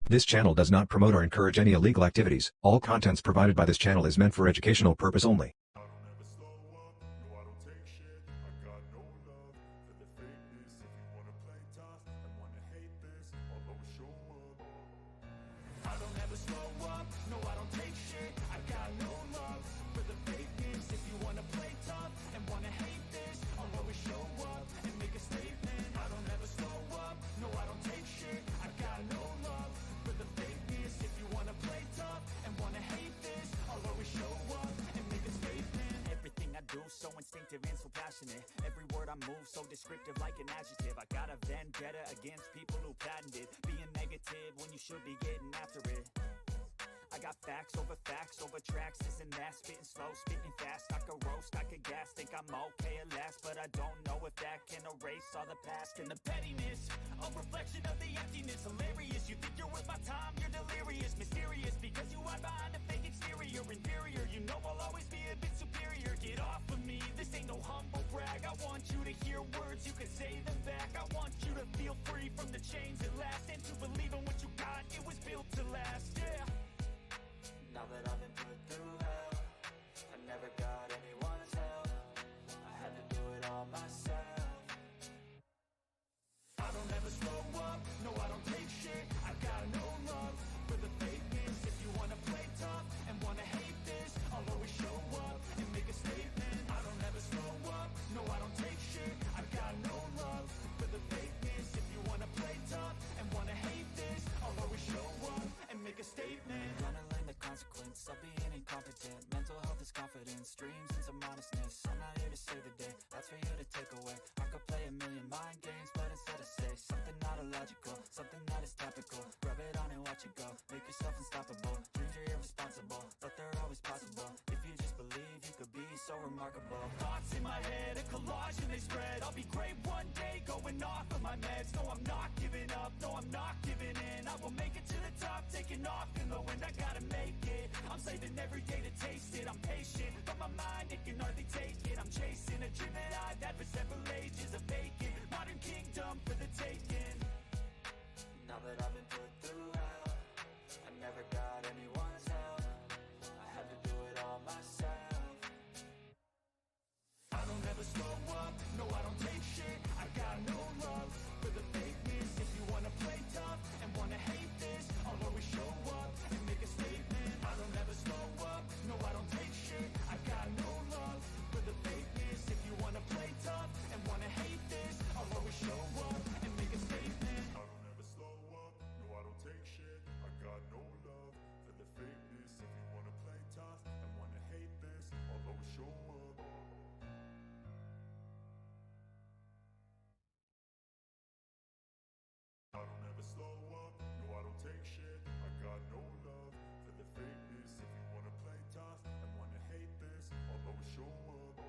This channel does not promote or encourage any illegal activities. All contents provided by this channel is meant for educational purpose only. I don't ever slow up, no I don't take shit. I got no love for the fakeness. If you wanna play tough and wanna hate this, I'll always show up. I don't ever slow up, no I don't take shit. I got no love for the fakeness. If you wanna play tough and wanna hate this, I'll always show up and make a statement. I don't ever slow up, no I don't take shit. I got no love for the fakeness. If you wanna play tough and wanna hate this, I'll always show up and make a statement. Everything I do so instinctive and so passionate. Every word I move so descriptive like an adjective. I got a vendetta against people who patented being negative when you should be getting after it. I got facts over tracks, this and that, spitting slow, spitting fast. I could roast, I could gas, think I'm okay at last, but I don't know if that can erase all the past. And the pettiness, a reflection of the emptiness. Hilarious, you think you're worth my time, you're delirious. Mysterious, because you hide behind a fake exterior. Inferior, you know I'll always be a bit superior. Get off of me, this ain't no humble brag. I want you to hear words, you can say them back. I want you to feel free from the chains at last, and to believe in what you got, it was built to last, yeah. Now that I've been put through hell, I never got anyone's help. I had to do it all myself. I don't ever slow up, no I don't take shit. I got no love for the fakeness. If you wanna play tough and wanna hate this, I'll always show up and make a statement. I don't ever slow up, no I don't take shit. I got no love for the fakeness. If you wanna play tough and wanna hate this, I'll always show up and make a statement. Gonna learn the consequence of being incompetent. Mental health is confidence, dreams and some honestness. I'm not here to save the day, that's for you to take away. I could play a million mind games, but instead I say something not illogical, something that is topical. Rub it on and watch it go, make yourself unstoppable. Dreams are irresponsible, but they're always possible. If you just believe, you could be so remarkable. Thoughts in my head, a collage and they spread. I'll be great one day, going off of my meds. No, I'm not giving up, no, I'm not giving in. I will make it to the top, taking off in the wind. I gotta make it, I'm saving every day to taste it. I'm patient, but my mind, it can hardly take it. I'm chasing a dream that I've had for several ages. A vacant, modern kingdom for the taking. Now that I've been put through hell, I never got anyone's help. I had to do it all myself. I don't ever slow up, no I don't take shit. I got no love for the fakeness. If you wanna play tough and wanna hate this, I'll always show up and make a statement. I don't ever slow up, no I don't take shit. I got no love for the fakeness. If you wanna play tough and wanna hate this, I'll always show up and make a statement. I don't ever slow up, no I don't take shit. I got no love for the fakeness. If you wanna play tough and wanna hate this, I'll always show up. I don't ever slow up, no I don't take shit. I got no love for the fakeness. If you wanna play tough and wanna hate this, I'll always show up.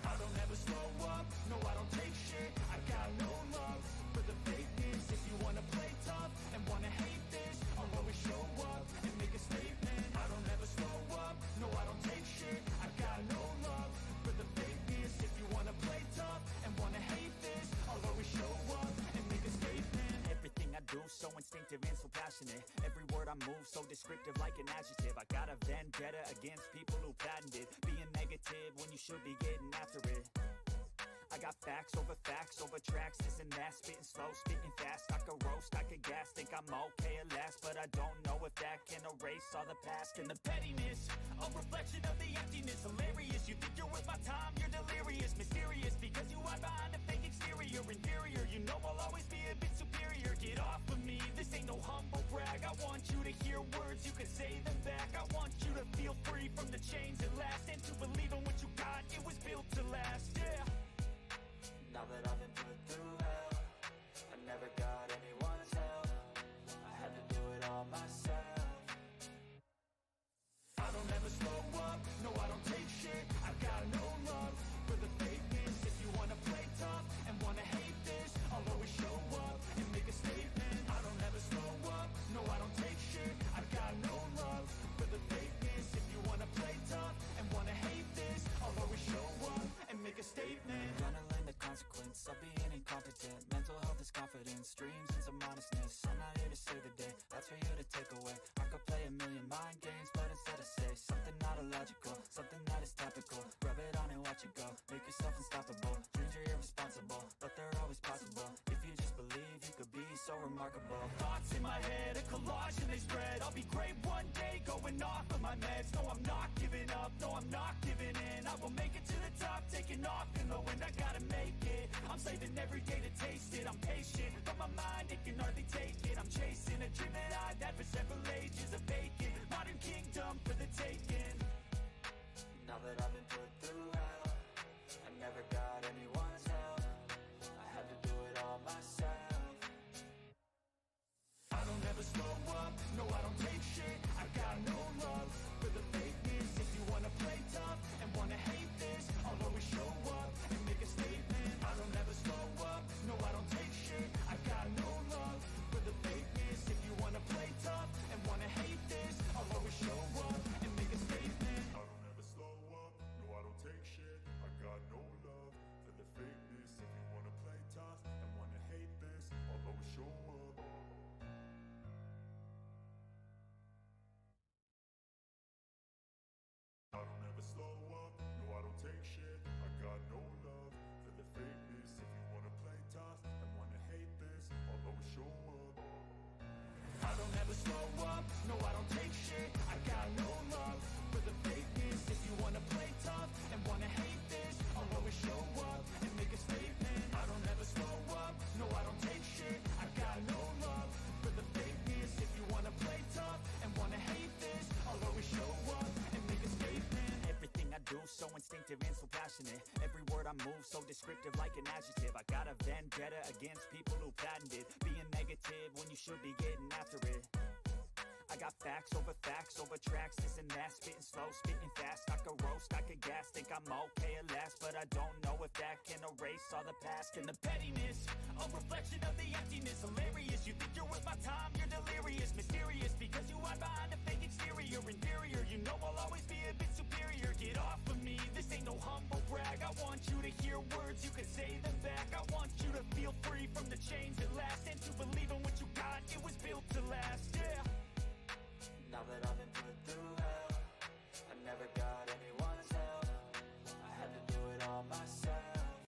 I don't ever slow up, no I don't take shit. I got no love for the fakeness. If you wanna play tough and wanna hate this, I'll always show up and make a statement. I don't ever slow up, no I don't take shit. I got no love for the fakeness. If you wanna play tough and wanna hate this, I'll always show up and make a statement. Everything I do so instinctive and so passionate. Every word I move so descriptive like an adjective. I got a vendetta against people who patented being negative when you should be getting after it. I got facts over tracks, this and that, spitting slow, spitting fast. I could roast, I could gas, think I'm okay at last, but I don't know if that can erase all the past. And the pettiness, a reflection of the emptiness. Hilarious, you think you're worth my time, you're delirious. Mysterious, because you hide behind a fake exterior. Inferior, you know I'll always be a bit superior. Get off of me, this ain't no humble brag. I want you to hear words, you can say them back. I want you to feel free from the chains at last, and to believe in what you got, it was built to last, yeah. Now that I've been put through hell, I never got anyone's help. I had to do it all myself. I don't ever slow up, no I don't take shit. I got no love for the fakeness. If you wanna play tough and wanna hate this, I'll always show up and make a statement. I don't ever slow up, no I don't take shit. I got no love for the fakeness. If you wanna play tough and wanna hate this, I'll always show up and make a statement. Gonna learn the consequence of being incompetent. Mental health is confidence, dreams and some honestness. I'm not here to save the day, responsible, but they're always possible. If you just believe, you could be so remarkable. Thoughts in my head, a collage and they spread. I'll be great one day, going off of my meds. No, I'm not giving up, no, I'm not giving in. I will make it to the top, taking off in the wind. I gotta make it, I'm saving every day to taste it. I'm patient, but my mind, it can hardly take it. I'm chasing a dream that I've had for several ages. A vacant, modern kingdom for the taking. Now that I've been put through hell, I never got anyone's help. I had to do it all myself. I don't ever slow up, no I don't take shit. I got no love for the fakeness. If you wanna play tough and wanna hate this, I'll always show up and make a statement. I don't ever slow up, no I don't take shit. I got no love for the fakeness. If you wanna play tough and wanna hate this, I'll always show up and make a statement. I don't ever slow up, no I don't take shit. I got no love for the fakeness. If you wanna play tough and wanna hate this, I'll always show up. I don't ever slow up, no I don't take shit. I got no love for the fakeness. If you wanna play tough and wanna hate this, I'll always show up. I don't ever slow up, no I don't take shit. I got no love for the fakeness. If you wanna play tough and wanna hate this, I'll always show up and make a statement. I don't ever slow up, no I don't take shit. I got no love for the fakeness. If you wanna play tough and wanna hate this, I'll always show up and make a statement. Everything I do so instinctive and so passionate. Every word I move so descriptive like an adjective. I got a vendetta against people who patented being negative when you should be getting after it. I got facts over tracks, this and that. Spitting slow, spitting fast. I could roast, I could gas. Think I'm okay at last, but I don't know if that can erase all the past. And the pettiness, a reflection of the emptiness. Hilarious, you think you're worth my time, you're delirious. Mysterious, because you hide behind a fake exterior. Inferior, you know I'll